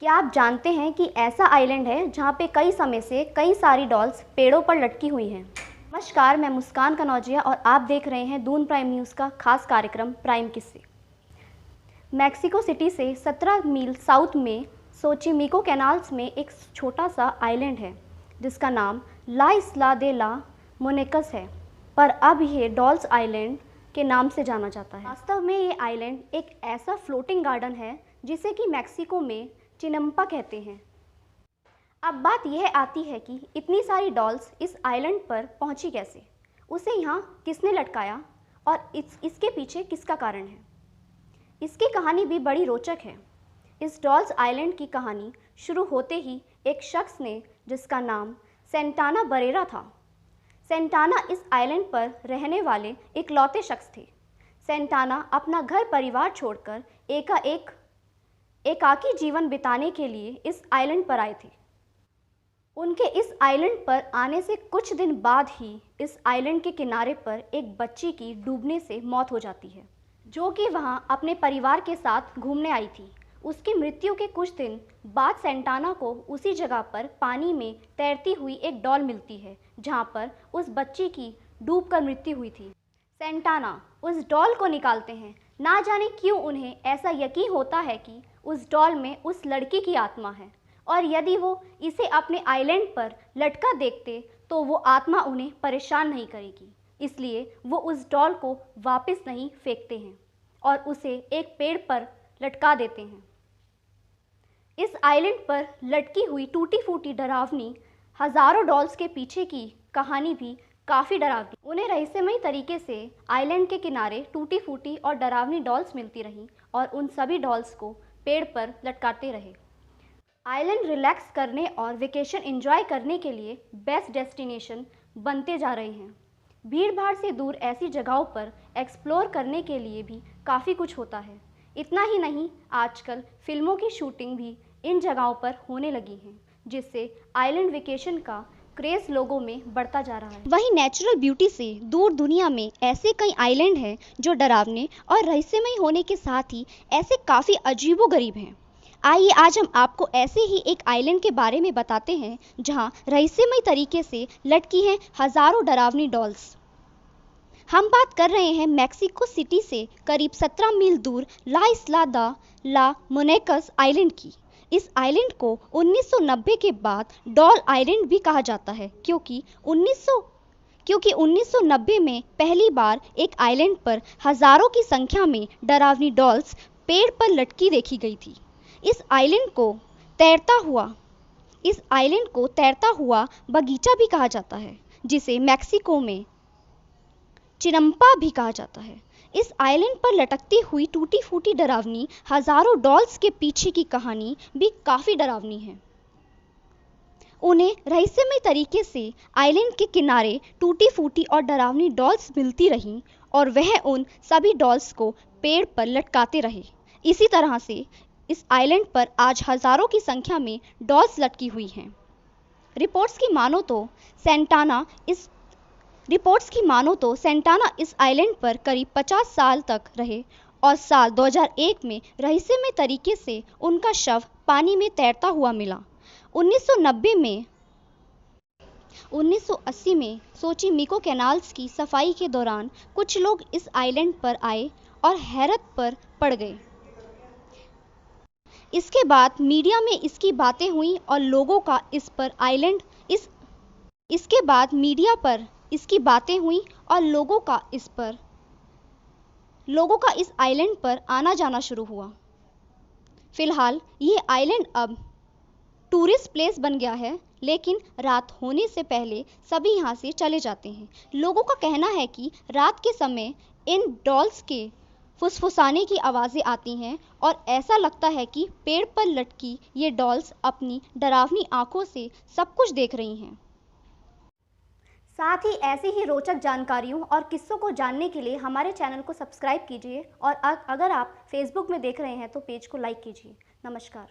क्या आप जानते हैं कि ऐसा आइलैंड है जहाँ पे कई समय से कई सारी डॉल्स पेड़ों पर लटकी हुई हैं। नमस्कार, मैं मुस्कान कनौजिया और आप देख रहे हैं दून प्राइम न्यूज़ का खास कार्यक्रम प्राइम किस्से। मैक्सिको सिटी से 17 मील साउथ में सोचिमिको कैनाल्स में एक छोटा सा आइलैंड है जिसका नाम ला इस्ला दे ला मोनेकस है, पर अब ये डॉल्स आइलैंड के नाम से जाना जाता है। वास्तव में ये आइलैंड एक ऐसा फ्लोटिंग गार्डन है जिसे कि मैक्सिको में चिनम्पा कहते हैं। अब बात यह आती है कि इतनी सारी डॉल्स इस आइलैंड पर पहुंची कैसे, उसे यहाँ किसने लटकाया और इसके पीछे किसका कारण है। इसकी कहानी भी बड़ी रोचक है। इस डॉल्स आइलैंड की कहानी शुरू होते ही एक शख्स ने, जिसका नाम सेंटाना बरेरा था। सेंटाना इस आइलैंड पर रहने वाले इकलौते शख्स थे। सेंटाना अपना घर परिवार छोड़कर एकाकी जीवन बिताने के लिए इस आइलैंड पर आए थे। उनके इस आइलैंड पर आने से कुछ दिन बाद ही इस आइलैंड के किनारे पर एक बच्ची की डूबने से मौत हो जाती है, जो कि वहां अपने परिवार के साथ घूमने आई थी। उसकी मृत्यु के कुछ दिन बाद सेंटाना को उसी जगह पर पानी में तैरती हुई एक डॉल मिलती है जहां पर उस बच्ची की डूबकर मृत्यु हुई थी। सेंटाना उस डॉल को निकालते हैं। ना जाने क्यों उन्हें ऐसा यकीन होता है कि उस डॉल में उस लड़की की आत्मा है और यदि वो इसे अपने आइलैंड पर लटका देखते तो वो आत्मा उन्हें परेशान नहीं करेगी। इसलिए वो उस डॉल को वापस नहीं फेंकते हैं और उसे एक पेड़ पर लटका देते हैं। इस आइलैंड पर लटकी हुई टूटी फूटी डरावनी हज़ारों डॉल्स के पीछे की कहानी भी काफ़ी डरावनी। उन्हें रहस्यमयी तरीके से आइलैंड के किनारे टूटी फूटी और डरावनी डॉल्स मिलती रहीं और उन सभी डॉल्स को पेड़ पर लटकाते रहे। आइलैंड रिलैक्स करने और वेकेशन एंजॉय करने के लिए बेस्ट डेस्टिनेशन बनते जा रहे हैं। भीड़ भाड़ से दूर ऐसी जगहों पर एक्सप्लोर करने के लिए भी काफ़ी कुछ होता है। इतना ही नहीं, आजकल फिल्मों की शूटिंग भी इन जगहों पर होने लगी है, जिससे आइलैंड वेकेशन का क्रेज़ लोगों में बढ़ता जा रहा है। वहीं नेचुरल ब्यूटी से दूर दुनिया में ऐसे कई आइलैंड हैं जो डरावने और रहस्यमय होने के साथ ही ऐसे काफ़ी अजीबोगरीब हैं। आइए आज हम आपको ऐसे ही एक आइलैंड के बारे में बताते हैं जहां रहस्यमय तरीके से लटकी हैं हज़ारों डरावनी डॉल्स। हम बात कर रहे हैं मैक्सिको सिटी से करीब 17 मील दूर ला इस्ला दा ला मोनेकस आइलैंड की। इस आइलैंड को 1990 के बाद डॉल आइलैंड भी कहा जाता है, क्योंकि 1990 में पहली बार एक आइलैंड पर हज़ारों की संख्या में डरावनी डॉल्स पेड़ पर लटकी देखी गई थी। इस आइलैंड को तैरता हुआ बगीचा भी कहा जाता है, जिसे मैक्सिको में चिनम्पा भी कहा जाता है। इस आइलैंड पर लटकती हुई टूटी फूटी डरावनी हज़ारों डॉल्स के पीछे की कहानी भी काफ़ी डरावनी है। उन्हें रहस्यमय तरीके से आइलैंड के किनारे टूटी फूटी और डरावनी डॉल्स मिलती रहीं और वह उन सभी डॉल्स को पेड़ पर लटकाते रहे। इसी तरह से इस आइलैंड पर आज हज़ारों की संख्या में डॉल्स लटकी हुई हैं। रिपोर्ट्स की मानो तो सेंटाना इस आइलैंड पर करीब 50 साल तक रहे और साल 2001 में रहस्यमय तरीके से उनका शव पानी में तैरता हुआ मिला। 1980 में सोचिमिको कैनाल्स की सफाई के दौरान कुछ लोग इस आइलैंड पर आए और हैरत पर पड़ गए। इसके बाद मीडिया में इसकी बातें हुई और लोगों का इस आइलैंड पर आना जाना शुरू हुआ। फिलहाल ये आइलैंड अब टूरिस्ट प्लेस बन गया है, लेकिन रात होने से पहले सभी यहाँ से चले जाते हैं। लोगों का कहना है कि रात के समय इन डॉल्स के फुसफुसाने की आवाज़ें आती हैं और ऐसा लगता है कि पेड़ पर लटकी ये डॉल्स अपनी डरावनी आंखों से सब कुछ देख रही हैं। साथ ही ऐसी ही रोचक जानकारियों और किस्सों को जानने के लिए हमारे चैनल को सब्सक्राइब कीजिए और अगर आप फेसबुक में देख रहे हैं तो पेज को लाइक कीजिए। नमस्कार।